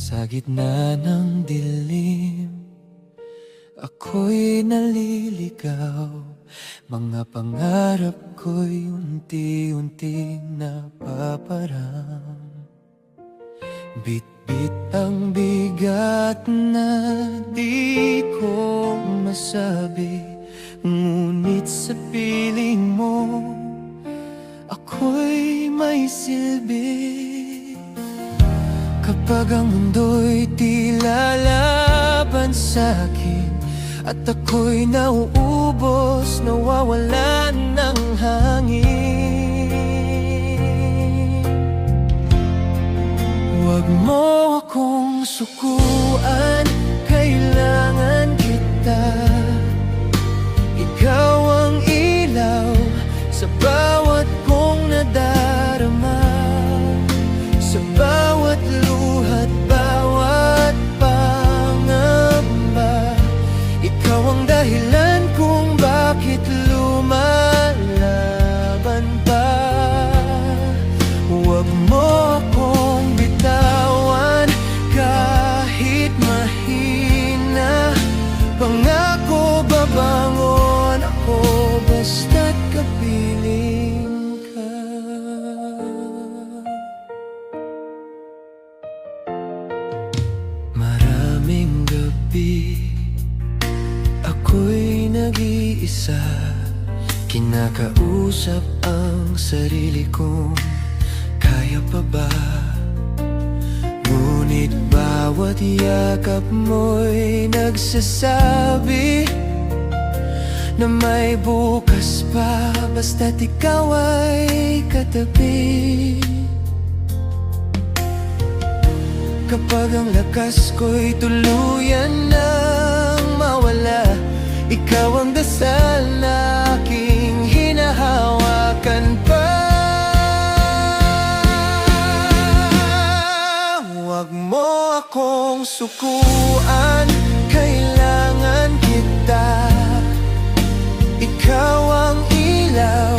Sa gitna ng dilim, ako'y naliligaw. Mga pangarap ko'y unti-unting napaparang. Bit-bit ang bigat na di ko masabi, ngunit sa piling mo, ako'y may silbi. Kapag ang mundo'y tila laban sa'kin, at ako'y nauubos, nawawalan ng hangin. Huwag mo akong sukuan, kailangan kita. Ikaw ang ilaw sa bawat kong nadarama, sa bawat luha't bawat pangamba. Ikaw ang dahilan kung bakit lumalaban pa. Huwag mo akong bitawan kahit mahina. Pangako babangon ako basta't kapiling ka. Maraming gabi ako'y nag-iisa, kinakausap ang sarili kong kaya pa ba? Ngunit bawat yakap mo'y nagsasabi na may bukas pa, basta't ikaw ay katabi. Kapag ang lakas ko'y tuluyan nang mawala, ikaw ang dasal na aking hinahawakan pa. Huwag mo akong sukuan, kailangan kita. Ikaw ang ilaw